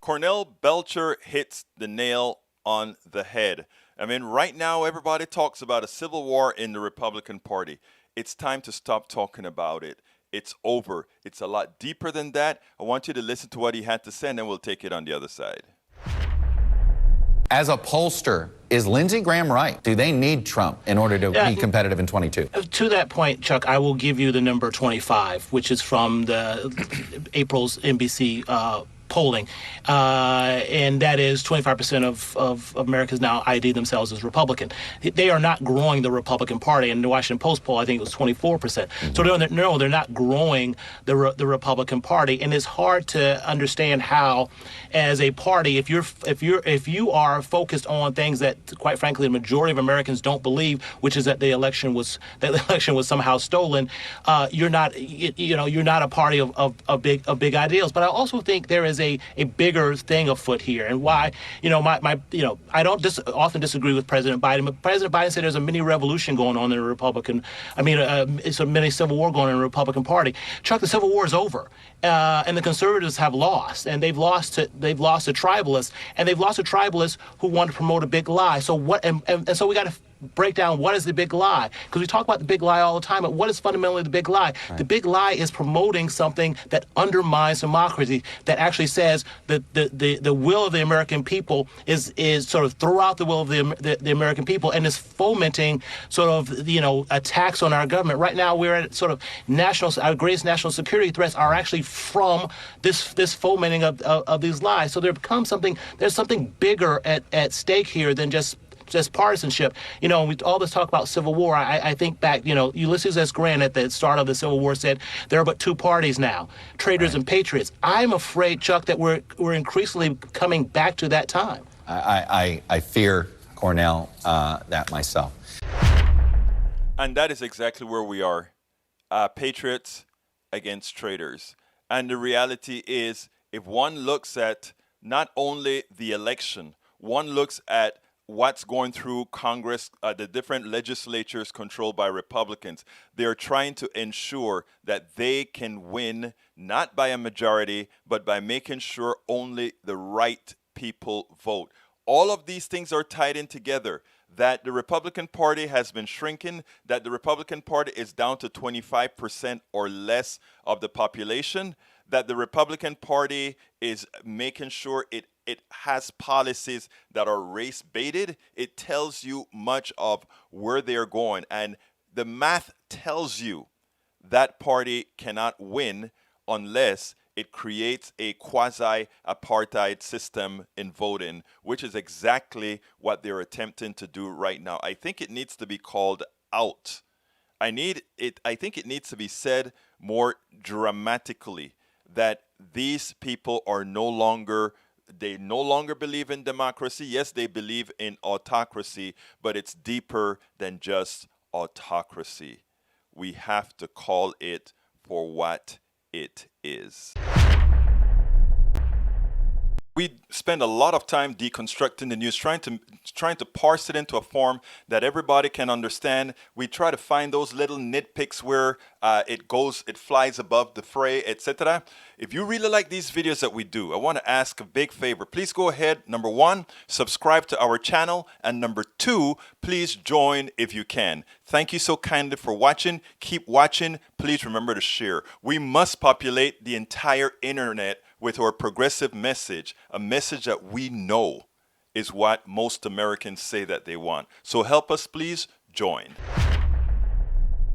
Cornell Belcher hits the nail on the head. I mean, right now, everybody talks about a civil war in the Republican Party. It's time to stop talking about it. It's over. It's a lot deeper than that. I want you to listen to what he had to say, and then we'll take it on the other side. As a pollster, is Lindsey Graham right? Do they need Trump in order to be competitive in 22? To that point, Chuck, I will give you the number 25, which is from the April's NBC polling, and that is 25% of Americans now ID themselves as Republican. They are not growing the Republican Party. In the Washington Post poll, I think it was 24%. Mm-hmm. So they're not growing the Republican Party, and it's hard to understand how, as a party, if you are focused on things that, quite frankly, the majority of Americans don't believe, which is that the election was somehow stolen, you're not a party of big ideals. But I also think there is a bigger thing afoot here, and why I don't often disagree with President Biden, but President Biden said there's a mini revolution going on in the Republican. It's a mini civil war going on in the Republican Party. Chuck, the Civil War is over, and the conservatives have lost, and they've lost to tribalists, and they've lost to tribalists who want to promote a big lie. So what? And so we got to break down what is the big lie, because we talk about the big lie all the time, but what is fundamentally the big lie? Right. The big lie is promoting something that undermines democracy, that actually says that the will of the American people is sort of throughout the will of the American people, and is fomenting sort of attacks on our government. Right now we're at sort of our greatest national security threats are actually from this fomenting of these lies. So there's something bigger at stake here than just partisanship. When we all this talk about Civil War, I think back, Ulysses S. Grant at the start of the Civil War said there are but two parties now, traitors and patriots. I'm afraid, Chuck, that we're increasingly coming back to that time. I fear, Cornell, that myself. And that is exactly where we are. Patriots against traitors. And the reality is, if one looks at not only the election, one looks at what's going through Congress, the different legislatures controlled by Republicans. They're trying to ensure that they can win, not by a majority, but by making sure only the right people vote. All of these things are tied in together. That the Republican Party has been shrinking, that the Republican Party is down to 25% or less of the population, that the Republican Party is making sure it has policies that are race-baited. It tells you much of where they're going. And the math tells you that party cannot win unless it creates a quasi-apartheid system in voting, which is exactly what they're attempting to do right now. I think it needs to be called out. I think it needs to be said more dramatically that these people are no longer believe in democracy. Yes, they believe in autocracy, but it's deeper than just autocracy. We have to call it for what it is. We spend a lot of time deconstructing the news, trying to parse it into a form that everybody can understand. We try to find those little nitpicks where it flies above the fray, etc. If you really like these videos that we do, I want to ask a big favor. Please go ahead, number one, subscribe to our channel, and number two, please join if you can. Thank you so kindly for watching. Keep watching. Please remember to share. We must populate the entire internet with our progressive message, a message that we know is what most Americans say that they want. So help us, please join.